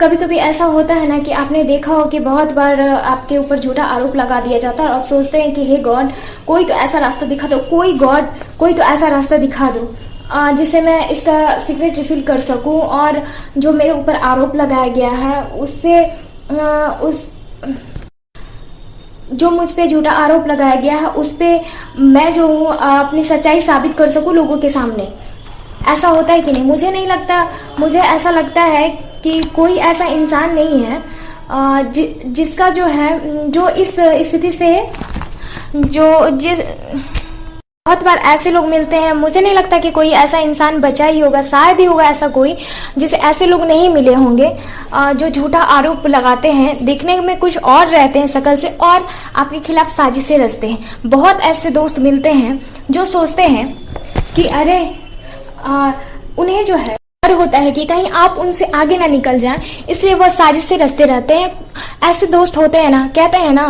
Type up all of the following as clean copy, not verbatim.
कभी कभी ऐसा होता है ना कि आपने देखा हो कि बहुत बार आपके ऊपर झूठा आरोप लगा दिया जाता है और आप सोचते हैं कि हे गॉड, कोई तो ऐसा रास्ता दिखा दो, कोई तो ऐसा रास्ता दिखा दो जिससे मैं इसका सीक्रेट रिवील कर सकूं और जो मेरे ऊपर आरोप लगाया गया है उससे जो मुझ पे झूठा आरोप लगाया गया है उस पे मैं जो हूँ अपनी सच्चाई साबित कर सकूं लोगों के सामने। ऐसा होता है कि नहीं? मुझे नहीं लगता, मुझे ऐसा लगता है कि कोई ऐसा इंसान नहीं है जिसका जो है, जो इस स्थिति से बहुत बार ऐसे लोग मिलते हैं, मुझे नहीं लगता कि कोई ऐसा इंसान बचा ही होगा, शायद ही होगा ऐसा कोई जिसे ऐसे लोग नहीं मिले होंगे जो झूठा आरोप लगाते हैं, दिखने में कुछ और रहते हैं शक्ल से और आपके खिलाफ साजिशें रचते हैं। बहुत ऐसे दोस्त मिलते हैं जो सोचते हैं कि अरे उन्हें जो है डर होता है कि कहीं आप उनसे आगे ना निकल जाएं, इसलिए वो साजिशें रचते रहते हैं। ऐसे दोस्त होते हैं ना, कहते हैं ना,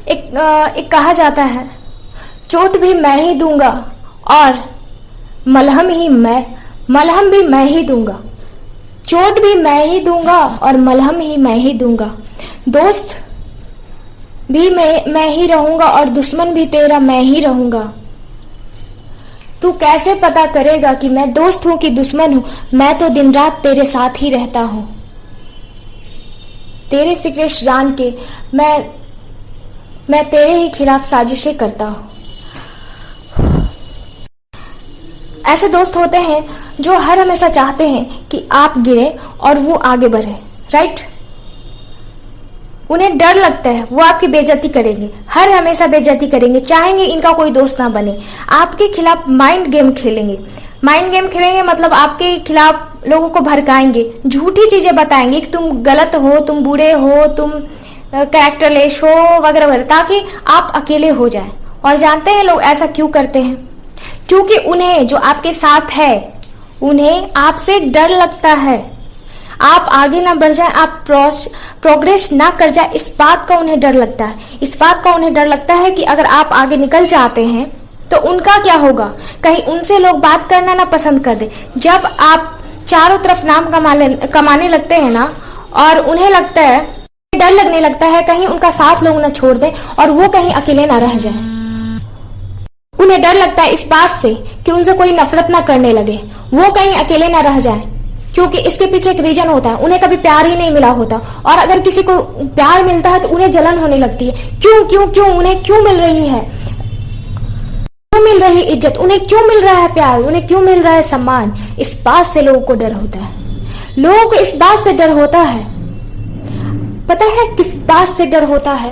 एक कहा जाता है, चोट भी मैं ही दूंगा और मलहम भी मैं ही दूंगा। चोट भी मैं ही दूंगा और मलहम ही मैं ही दूंगा। दोस्त भी मैं ही रहूंगा और दुश्मन भी तेरा मैं ही रहूंगा। तू कैसे पता करेगा कि मैं दोस्त हूं कि दुश्मन हूं? मैं तो दिन रात तेरे साथ ही रहता हूं। तेरे सीक्रेट जान के मैं तेरे ही खिलाफ साजिशें करता हूं। ऐसे दोस्त होते हैं जो हर हमेशा चाहते हैं कि आप गिरे और वो आगे बढ़े, राइट? उन्हें डर लगता है, वो आपकी बेइज्जती करेंगे, हर हमेशा बेइज्जती करेंगे, चाहेंगे इनका कोई दोस्त ना बने। आपके खिलाफ माइंड गेम खेलेंगे मतलब आपके खिलाफ लोगों को भड़काएंगे, झूठी चीजें बताएंगे कि तुम गलत हो, तुम बुरे हो, तुम कैरेक्टरलेस हो वगैरह वगैरह, ताकि आप अकेले हो जाएं। और जानते हैं लोग ऐसा क्यों करते हैं? क्योंकि उन्हें जो आपके साथ है, उन्हें आपसे डर लगता है आप आगे ना बढ़ जाए, आप प्रोग्रेस ना कर जाए, इस बात का उन्हें डर लगता है। इस बात का उन्हें डर लगता है कि अगर आप आगे निकल जाते हैं तो उनका क्या होगा, कहीं उनसे लोग बात करना ना पसंद कर दे। जब आप चारों तरफ नाम कमाने लगते हैं ना, और उन्हें लगता है, डर लगने लगता है कहीं उनका साथ लोग ना छोड़ दें और वो कहीं अकेले ना रह जाए। उन्हें डर लगता है इस बात से कि उनसे कोई नफरत ना करने लगे, वो कहीं अकेले ना रह जाए, क्योंकि इसके पीछे एक रीजन होता है, उन्हें कभी प्यार ही नहीं मिला होता। और अगर किसी को प्यार मिलता है तो उन्हें जलन होने लगती है। क्यों उन्हें क्यों मिल रही है, क्यों मिल रही इज्जत, उन्हें क्यों मिल रहा है प्यार, उन्हें क्यों मिल रहा है सम्मान? इस बात से लोगों को डर होता है। लोगों को इस बात से डर होता है, पता है किस बात से डर होता है?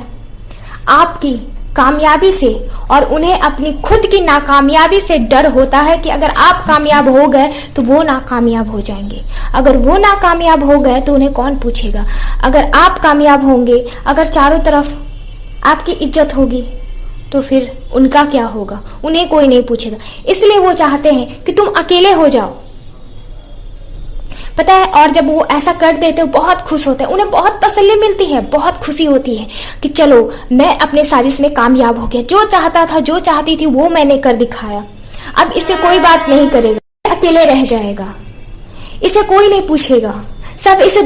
आपकी कामयाबी से, और उन्हें अपनी खुद की नाकामयाबी से डर होता है कि अगर आप कामयाब हो गए तो वो नाकामयाब हो जाएंगे। अगर वो नाकामयाब हो गए तो उन्हें कौन पूछेगा? अगर आप कामयाब होंगे, अगर चारों तरफ आपकी इज्जत होगी, तो फिर उनका क्या होगा? उन्हें कोई नहीं पूछेगा। इसलिए वो चाहते हैं कि तुम अकेले हो जाओ, पता है। और जब वो ऐसा कर देते हैं बहुत खुश होते हैं, उन्हें बहुत तसल्ली मिलती है, बहुत खुशी होती है कि चलो मैं अपने साजिश में कामयाब हो गया, जो चाहता था, जो चाहती थी वो मैंने कर दिखाया, अब इसे कोई बात नहीं करेगा, अकेले रह जाएगा, इसे कोई नहीं पूछेगा, सब इसे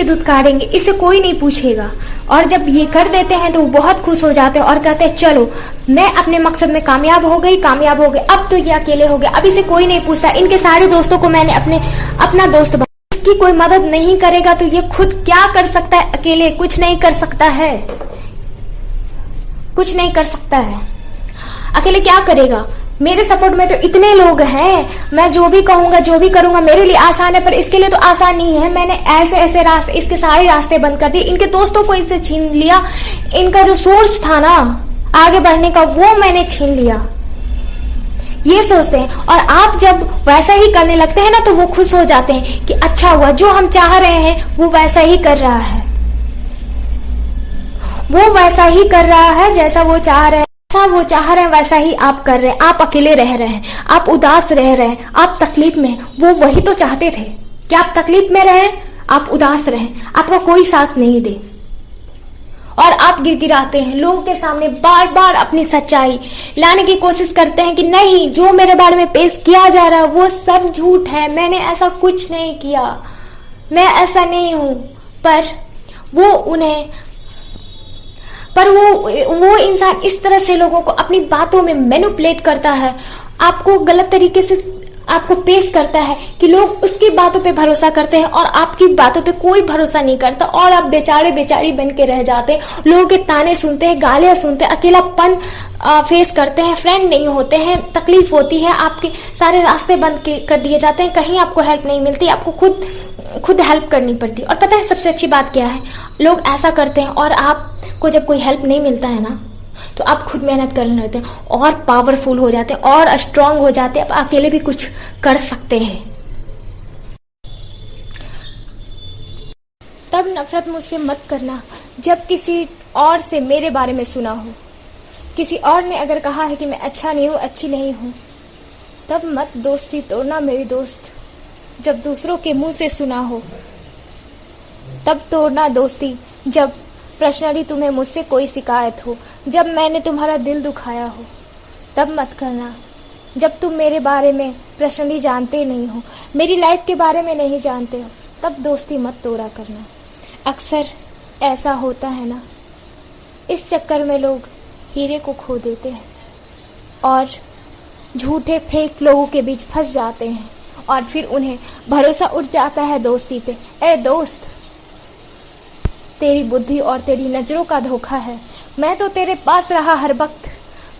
धुतकारेंगे, इसे कोई नहीं पूछेगा। और जब ये कर देते हैं तो वो बहुत खुश हो जाते हैं और कहते हैं चलो मैं अपने मकसद में कामयाब हो गई, अब तो ये अकेले हो गए, अब इसे कोई नहीं पूछता, इनके सारे दोस्तों को मैंने अपना दोस्त बना, इसकी कोई मदद नहीं करेगा तो ये खुद क्या कर सकता है? अकेले कुछ नहीं कर सकता है, अकेले क्या करेगा? मेरे सपोर्ट में तो इतने लोग हैं, मैं जो भी कहूंगा, जो भी करूंगा मेरे लिए आसान है, पर इसके लिए तो आसान नहीं है। मैंने ऐसे रास्ते, इसके सारे रास्ते बंद कर दिए, इनके दोस्तों को इससे छीन लिया, इनका जो सोर्स था ना आगे बढ़ने का वो मैंने छीन लिया, ये सोचते हैं। और आप जब वैसा ही करने लगते हैं ना तो वो खुश हो जाते हैं कि अच्छा हुआ, जो हम चाह रहे हैं वो वैसा ही कर रहा है, जैसा वो चाह रहे हैं वैसा ही आप कर रहे हैं। आप अकेले रह रहे हैं, आप उदास रह रहे हैं, आप तकलीफ में हैं। वो वही तो चाहते थे कि आप तकलीफ में रहें, आप उदास रहें, आपका कोई साथ नहीं दे, और आप गिड़गिड़ाते हैं लोगों के सामने, बार बार अपनी सच्चाई लाने की कोशिश करते हैं कि नहीं, जो मेरे बारे में पेश किया जा रहा है वो सब झूठ है, मैंने ऐसा कुछ नहीं किया। मैं ऐसा नहीं हूं, पर वो उन्हें पर वो इंसान इस तरह से लोगों को अपनी बातों में मैनिपुलेट करता है, आपको गलत तरीके से आपको पेश करता है कि लोग उसकी बातों पे भरोसा करते हैं और आपकी बातों पे कोई भरोसा नहीं करता और आप बेचारे बेचारी बन के रह जाते हैं। लोगों के ताने सुनते हैं, गालियां सुनते हैं, अकेलापन फेस करते हैं, फ्रेंड नहीं होते हैं, तकलीफ होती है, आपके सारे रास्ते बंद कर दिए जाते हैं, कहीं आपको हेल्प नहीं मिलती, आपको खुद हेल्प करनी पड़ती है। और पता है सबसे अच्छी बात क्या है, लोग ऐसा करते हैं और आपको जब कोई हेल्प नहीं मिलता है ना, तो आप खुद मेहनत करने लगते हैं और पावरफुल हो जाते हैं और स्ट्रांग हो जाते हैं, आप अकेले भी कुछ कर सकते हैं। तब नफरत मुझसे मत करना जब किसी और से मेरे बारे में सुना हो, किसी और ने अगर कहा है कि मैं अच्छा नहीं हूँ, अच्छी नहीं हूँ, तब मत दोस्ती तोड़ना मेरी दोस्त। जब दूसरों के मुंह से सुना हो तब तोड़ना दोस्ती। जब पर्सनली तुम्हें मुझसे कोई शिकायत हो, जब मैंने तुम्हारा दिल दुखाया हो, तब मत करना। जब तुम मेरे बारे में पर्सनली जानते नहीं हो, मेरी लाइफ के बारे में नहीं जानते हो, तब दोस्ती मत तोड़ा करना। अक्सर ऐसा होता है ना, इस चक्कर में लोग हीरे को खो देते हैं और झूठे फेक लोगों के बीच फंस जाते हैं और फिर उन्हें भरोसा उठ जाता है दोस्ती पे। ए दोस्त, तेरी बुद्धि और तेरी नजरों का धोखा है। मैं तो तेरे पास रहा हर वक्त,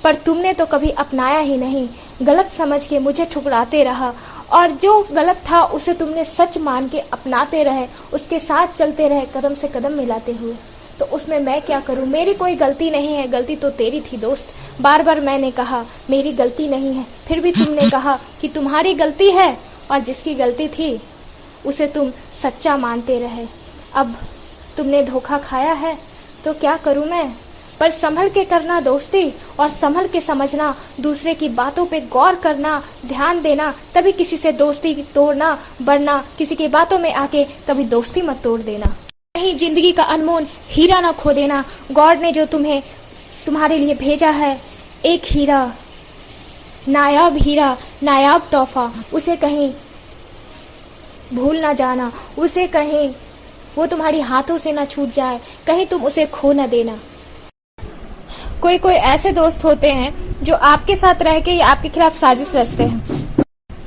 पर तुमने तो कभी अपनाया ही नहीं। गलत समझ के मुझे ठुकराते रहा और जो गलत था उसे तुमने सच मान के अपनाते रहे, उसके साथ चलते रहे, कदम से कदम मिलाते हुए। तो उसमें मैं क्या करूं? मेरी कोई गलती नहीं है, गलती तो तेरी थी दोस्त। बार बार मैंने कहा मेरी गलती नहीं है, फिर भी तुमने कहा कि तुम्हारी गलती है और जिसकी गलती थी उसे तुम सच्चा मानते रहे। अब तुमने धोखा खाया है तो क्या करूं मैं? पर संभल के करना दोस्ती और संभल के समझना, दूसरे की बातों पे गौर करना, ध्यान देना, तभी किसी से दोस्ती तोड़ना, वरना किसी की बातों में आके कभी दोस्ती मत तोड़ देना। कहीं जिंदगी का अनमोल हीरा ना खो देना। गॉड ने जो तुम्हें तुम्हारे लिए भेजा है, एक हीरा, नायाब तोहफा, उसे कहीं भूल ना जाना, उसे कहीं वो तुम्हारी हाथों से ना छूट जाए, कहीं तुम उसे खो ना देना। कोई ऐसे दोस्त होते हैं जो आपके साथ रह के या आपके खिलाफ साजिश रचते हैं।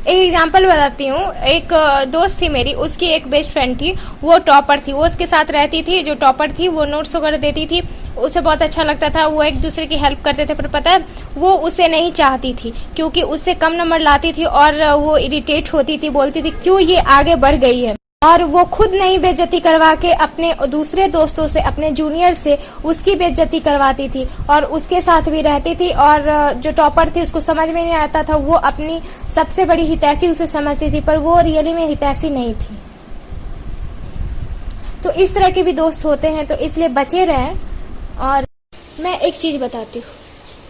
एक एग्जांपल बताती हूँ। एक दोस्त थी मेरी, उसकी एक बेस्ट फ्रेंड थी, वो टॉपर थी, वो उसके साथ रहती थी। जो टॉपर थी वो नोट्स वगैरह देती थी, उसे बहुत अच्छा लगता था, वो एक दूसरे की हेल्प करते थे। पर पता है वो उसे नहीं चाहती थी क्योंकि उससे कम नंबर लाती थी और वो इरिटेट होती थी, बोलती थी क्यों ये आगे बढ़ गई है। और वो खुद नहीं बेइज्जती करवा के अपने दूसरे दोस्तों से, अपने जूनियर से उसकी बेइज्जती करवाती थी और उसके साथ भी रहती थी। और जो टॉपर थी उसको समझ में नहीं आता था, वो अपनी सबसे बड़ी हितैषी उसे समझती थी, पर वो रियली में हितैषी नहीं थी। तो इस तरह के भी दोस्त होते हैं, तो इसलिए बचे रहें। और मैं एक चीज बताती हूँ,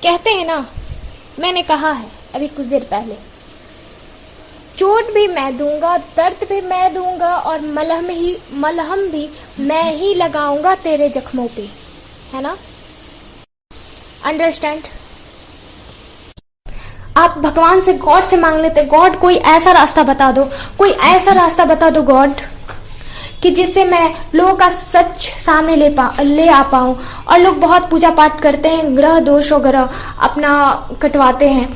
कहते हैं ना, मैंने कहा है अभी कुछ देर पहले, चोट भी मैं दूंगा, दर्द भी मैं दूंगा और मलहम भी मैं ही लगाऊंगा तेरे जख्मों पे, है ना? अंडरस्टैंड? आप भगवान से, गॉड से मांग लेते, गॉड कोई ऐसा रास्ता बता दो, कोई ऐसा रास्ता बता दो गॉड कि जिससे मैं लोगों का सच सामने ले आ पाऊं। और लोग बहुत पूजा पाठ करते हैं, ग्रह दोष वगैरह अपना कटवाते हैं,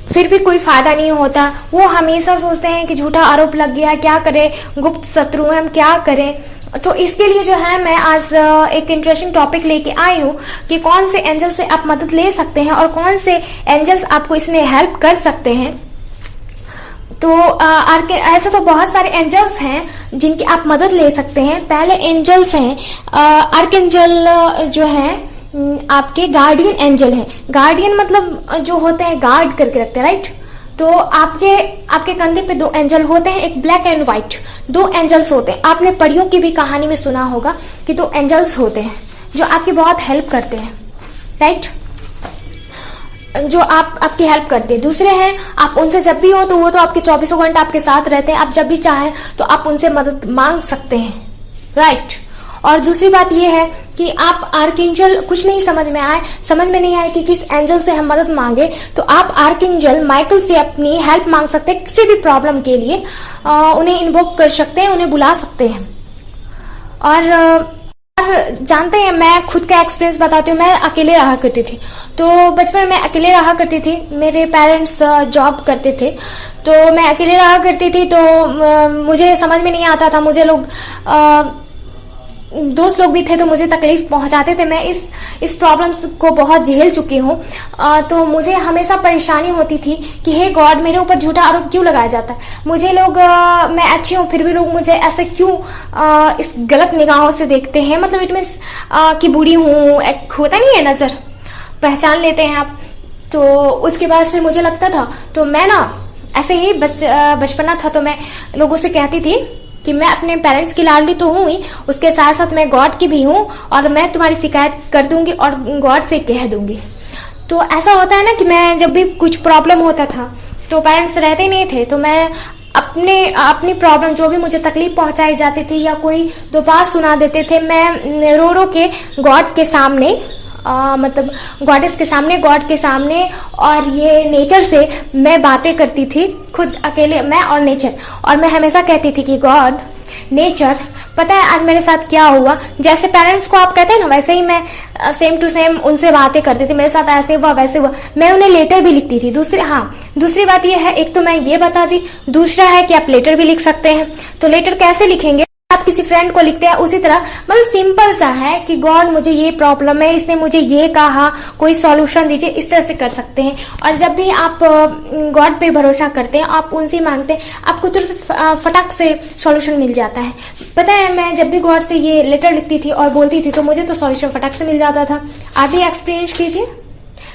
फिर भी कोई फायदा नहीं होता। वो हमेशा सोचते हैं कि झूठा आरोप लग गया, क्या करें, गुप्त शत्रु हैं, हम क्या करें। तो इसके लिए जो है मैं आज एक इंटरेस्टिंग टॉपिक लेके आई हूँ कि कौन से एंजल से आप मदद ले सकते हैं और कौन से एंजल्स आपको इसमें हेल्प कर सकते हैं। तो ऐसे तो बहुत सारे एंजल्स हैं जिनकी आप मदद ले सकते हैं। पहले एंजल्स हैं आर्कएंजल, जो है आपके गार्डियन एंजल हैं। गार्डियन मतलब जो होते हैं गार्ड करके रखते हैं, राइट? तो आपके कंधे पे दो एंजल होते हैं, एक ब्लैक एंड व्हाइट, दो एंजल्स होते हैं। आपने परियों की भी कहानी में सुना होगा कि दो एंजल्स होते हैं जो आपकी बहुत हेल्प करते हैं, राइट? जो आपकी हेल्प करते हैं। दूसरे हैं, आप उनसे जब भी हो तो वो तो आपके 24 घंटे आपके साथ रहते हैं, आप जब भी चाहें तो आप उनसे मदद मांग सकते हैं, राइट? और दूसरी बात ये है कि आप आर्कएंजल कुछ नहीं समझ में नहीं आए कि किस एंजल से हम मदद मांगे, तो आप आर्कएंजल माइकल से अपनी हेल्प मांग सकते हैं किसी भी प्रॉब्लम के लिए। उन्हें इन्वोक कर सकते हैं, उन्हें बुला सकते हैं। और जानते हैं, मैं खुद का एक्सपीरियंस बताती हूँ। मैं अकेले रहा करती थी, तो बचपन में अकेले रहा करती थी। मेरे पेरेंट्स जॉब करते थे, तो मैं अकेले रहा करती थी। तो मुझे समझ में नहीं आता था, मुझे लोग दोस्त लोग भी थे तो मुझे तकलीफ पहुंचाते थे। मैं इस प्रॉब्लम्स को बहुत झेल चुकी हूँ। तो मुझे हमेशा परेशानी होती थी कि हे गॉड, मेरे ऊपर झूठा आरोप क्यों लगाया जाता है। मुझे लोग मैं अच्छी हूँ फिर भी लोग मुझे ऐसे क्यों इस गलत निगाहों से देखते हैं। मतलब इट मीन्स कि बुरी हूँ, एक होता नहीं है नजर, पहचान लेते हैं आप। तो उसके बाद से मुझे लगता था, तो मैं ना ऐसे ही बचपना था, तो मैं लोगों से कहती थी कि मैं अपने पेरेंट्स की लाडली तो हूँ ही, उसके साथ साथ मैं गॉड की भी हूँ, और मैं तुम्हारी शिकायत कर दूंगी और गॉड से कह दूंगी। तो ऐसा होता है ना कि मैं जब भी कुछ प्रॉब्लम होता था तो पेरेंट्स रहते ही नहीं थे, तो मैं अपनी प्रॉब्लम जो भी मुझे तकलीफ पहुंचाई जाती थी या कोई दो बात सुना देते थे, मैं रो रो के गॉड के सामने मतलब गॉडेस के सामने, गॉड के सामने और ये नेचर से मैं बातें करती थी, खुद अकेले, मैं और नेचर। और मैं हमेशा कहती थी कि गॉड, नेचर, पता है आज मेरे साथ क्या हुआ। जैसे पेरेंट्स को आप कहते हैं ना, वैसे ही मैं सेम टू सेम उनसे बातें करती थी। मेरे साथ ऐसे हुआ, वैसे हुआ। मैं उन्हें लेटर भी लिखती थी। दूसरी बात ये है, एक तो मैं ये बता दी, दूसरा है कि आप लेटर भी लिख सकते हैं। तो लेटर कैसे लिखेंगे, आप किसी फ्रेंड को लिखते हैं उसी तरह, मतलब सिंपल सा है कि गॉड मुझे ये प्रॉब्लम है, इसने मुझे ये कहा, कोई सॉल्यूशन दीजिए, इस तरह से कर सकते हैं। और जब भी आप गॉड पे भरोसा करते हैं, आप उनसे मांगते हैं, आपको तुरंत फटाक से सॉल्यूशन मिल जाता है। पता है, मैं जब भी गॉड से ये लेटर लिखती थी और बोलती थी तो मुझे तो सॉल्यूशन फटाक से मिल जाता था। आप भी एक्सपीरियंस कीजिए।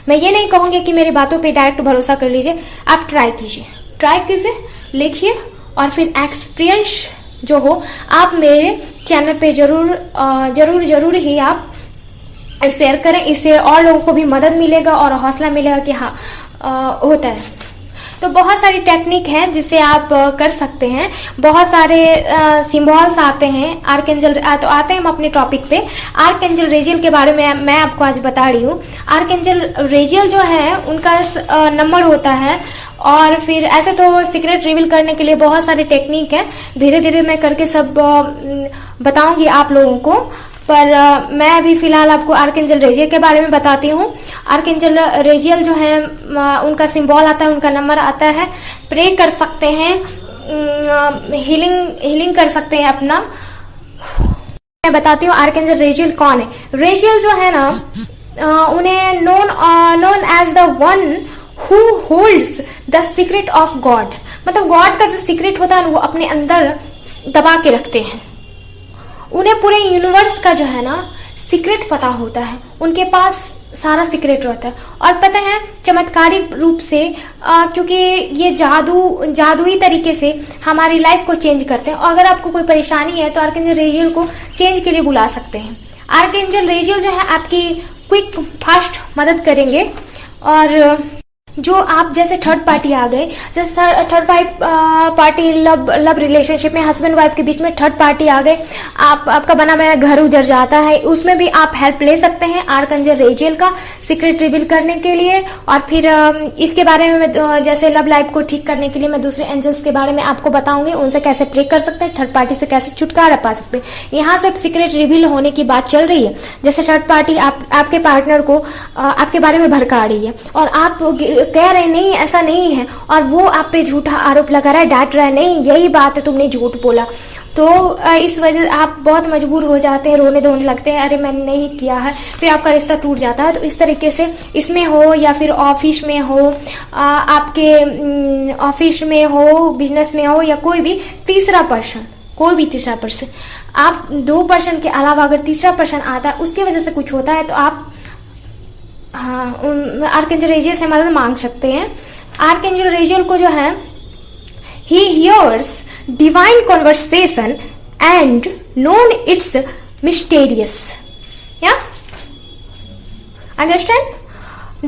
मैं ये नहीं कहूंगी कि मेरी बातों पे डायरेक्ट भरोसा कर लीजिए, आप ट्राई कीजिए, लिखिए और फिर एक्सपीरियंस जो हो आप मेरे चैनल पे जरूर ही आप शेयर करें। इससे और लोगों को भी मदद मिलेगा और हौसला मिलेगा कि हाँ होता है। तो बहुत सारी टेक्निक है जिससे आप कर सकते हैं। बहुत सारे सिंबल्स आते हैं, आर्कएंजल तो आते हैं। हम अपने टॉपिक पे आर्कएंजल रेजियल के बारे में मैं आपको आज बता रही हूँ। आर्कएंजल रेजियल जो है उनका नंबर होता है, और फिर ऐसे तो सीक्रेट रिवील करने के लिए बहुत सारे टेक्निक है। धीरे धीरे मैं करके सब बताऊंगी आप लोगों को, पर मैं अभी फिलहाल आपको आर्कएंजल रेजियल के बारे में बताती हूँ। आर्कएंजल रेजियल जो है उनका सिंबल आता है, उनका नंबर आता है। प्रे कर सकते हैं, हीलिंग कर सकते हैं अपना। मैं बताती हूँ आर्कएंजल रेजियल कौन है। रेजियल जो है ना, उन्हें known as the one who holds the secret of God. मतलब गॉड का जो सीक्रेट होता है वो अपने अंदर दबा के रखते हैं। उन्हें पूरे यूनिवर्स का जो है ना सीक्रेट पता होता है, उनके पास सारा सीक्रेट रहता है। और पता है चमत्कारिक रूप से क्योंकि ये जादुई तरीके से हमारी लाइफ को चेंज करते हैं। और अगर आपको कोई परेशानी है तो आर्कएंजल रेजियल को चेंज के लिए बुला सकते हैं। आर्कएंजल रेजियल जो है आपकी क्विक फास्ट मदद करेंगे। और जो आप जैसे थर्ड पार्टी आ गए, जैसे थर्ड पार्टी लव रिलेशनशिप में हस्बैंड वाइफ के बीच में थर्ड पार्टी आ गए, आपका बना बनाया घर उजड़ जाता है, उसमें भी आप हेल्प ले सकते हैं आर्कएंजल रेजियल का सीक्रेट रिवील करने के लिए। और फिर इसके बारे में जैसे लव लाइफ को ठीक करने के लिए मैं दूसरे एंजल्स के बारे में आपको बताऊंगी, उनसे कैसे प्रे कर सकते हैं, थर्ड पार्टी से कैसे छुटकारा पा सकते हैं। यहाँ से सीक्रेट रिवील होने की बात चल रही है। जैसे थर्ड पार्टी आपके पार्टनर को आपके बारे में भड़का रही है और आप कह रहे नहीं ऐसा नहीं है, और वो आप पे झूठा आरोप लगा रहा है, डांट रहा है, नहीं यही बात है, तुमने झूठ बोला। तो इस वजह से आप बहुत मजबूर हो जाते हैं, रोने धोने लगते हैं, अरे मैंने नहीं किया है, फिर आपका रिश्ता टूट जाता है। तो इस तरीके से इसमें हो या फिर ऑफिस में हो, आपके ऑफिस में हो, बिजनेस में हो, या कोई भी तीसरा पर्सन, आप 2 पर्सन के अलावा अगर तीसरा पर्सन आता है उसकी वजह से कुछ होता है तो आप आर्कएंजल रेजियल से मदद मांग सकते हैं। आर्कएंजल रेजियल को जो है he hears divine conversation and known it's mysterious, या अंडरस्टैंड।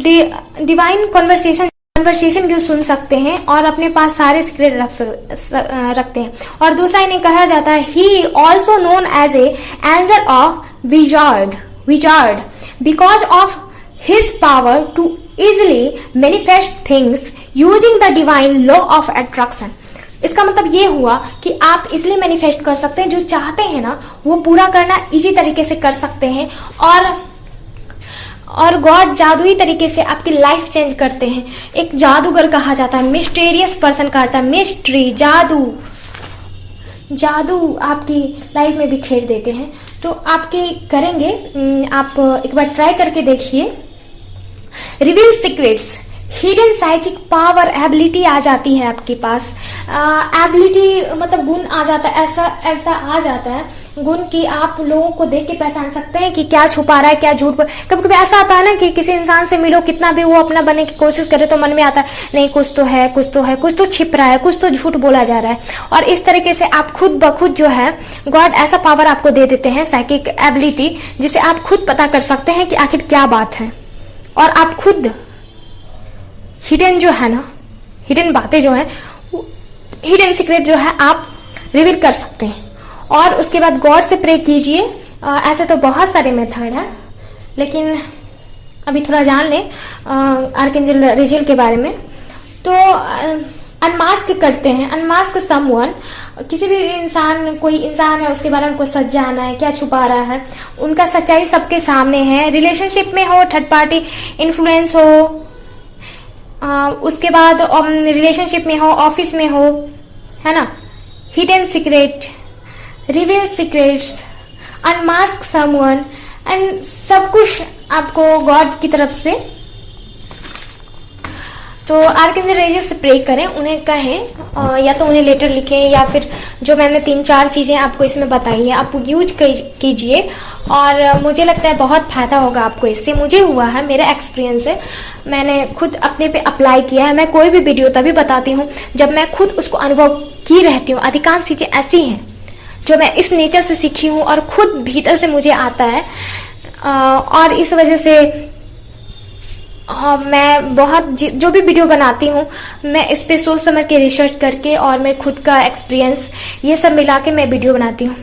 डिवाइन कॉन्वर्सेशन को सुन सकते हैं और अपने पास सारे सीक्रेट रखते हैं। और दूसरा इन्हें कहा जाता है he also known as a angel of wizard because of his power to easily manifest things using the divine law of attraction। इसका मतलब ये हुआ कि आप इजिली मैनिफेस्ट कर सकते हैं, जो चाहते हैं ना वो पूरा करना इजी तरीके से कर सकते हैं। और गॉड जादुई तरीके से आपकी लाइफ चेंज करते हैं। एक जादूगर कहा जाता है, मिस्टीरियस पर्सन कहा जाता है, मिस्ट्री, जादू आपकी लाइफ में बिखेर देते हैं। तो आपके करेंगे, आप एक बार ट्राई करके देखिए। Reveal secrets, hidden psychic power, ability आ जाती है आपके पास। एबिलिटी मतलब गुण आ जाता है, ऐसा आ जाता है गुण कि आप लोगों को देख के पहचान सकते हैं कि क्या छुपा रहा है, क्या झूठ बोल। कभी कभी ऐसा आता है ना कि किसी इंसान से मिलो, कितना भी वो अपना बनने की कोशिश करे तो मन में आता है नहीं कुछ तो है, कुछ तो छिप रहा है, कुछ तो झूठ बोला जा रहा है। और इस तरीके से आप खुद ब खुद जो है गॉड ऐसा पावर आपको दे देते हैं, साइकिक एबिलिटी, जिसे आप खुद पता कर सकते हैं कि आखिर क्या बात है। और आप खुद हिडन जो है ना, हिडन बातें जो है, हिडन सीक्रेट जो है आप रिवील कर सकते हैं। और उसके बाद गॉड से प्रे कीजिए। ऐसे तो बहुत सारे मेथड हैं, लेकिन अभी थोड़ा जान लें आर्कएंजल रेजियल के बारे में। तो अनमास्क करते हैं, अनमास्क समवन, किसी भी इंसान, कोई इंसान है उसके बारे में कुछ सच जाना है, क्या छुपा रहा है, उनका सच्चाई सबके सामने है। रिलेशनशिप में हो, थर्ड पार्टी इन्फ्लुएंस हो, उसके बाद रिलेशनशिप में हो, ऑफिस में हो, है ना। Hidden secret, reveal secrets, unmask someone, and सब कुछ आपको गॉड की तरफ से। तो आर्कएंजल रेजियल से प्रे करें, उन्हें कहें, या तो उन्हें लेटर लिखें, या फिर जो मैंने 3-4 चीजें आपको इसमें बताई है आप यूज कीजिए। और मुझे लगता है बहुत फायदा होगा आपको इससे। मुझे हुआ है, मेरा एक्सपीरियंस है, मैंने खुद अपने पे अप्लाई किया है। मैं कोई भी वीडियो तभी बताती हूँ जब मैं खुद उसको अनुभव की रहती हूँ। अधिकांश चीजें ऐसी हैं जो मैं इस नेचर से सीखी हूँ और खुद भीतर से मुझे आता है। और इस वजह से मैं बहुत जो भी वीडियो बनाती हूँ मैं इस पे सोच समझ के रिसर्च करके और मेरे खुद का एक्सपीरियंस ये सब मिला के मैं वीडियो बनाती हूँ।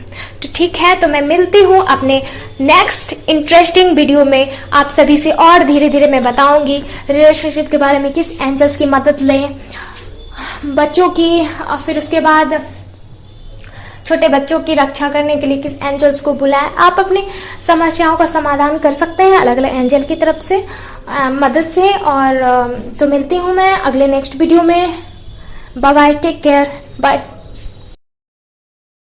तो ठीक है, तो मैं मिलती हूँ अपने नेक्स्ट इंटरेस्टिंग वीडियो में आप सभी से, और धीरे धीरे मैं बताऊंगी रिलेशनशिप के बारे में, किस एंजल्स की मदद लें, बच्चों की, और फिर उसके बाद छोटे बच्चों की रक्षा करने के लिए किस एंजल्स को बुलाएं। आप अपनी समस्याओं का समाधान कर सकते हैं अलग अलग एंजल की तरफ से मदद से। और तो मिलती हूँ मैं अगले नेक्स्ट वीडियो में। Bye bye, take care, bye.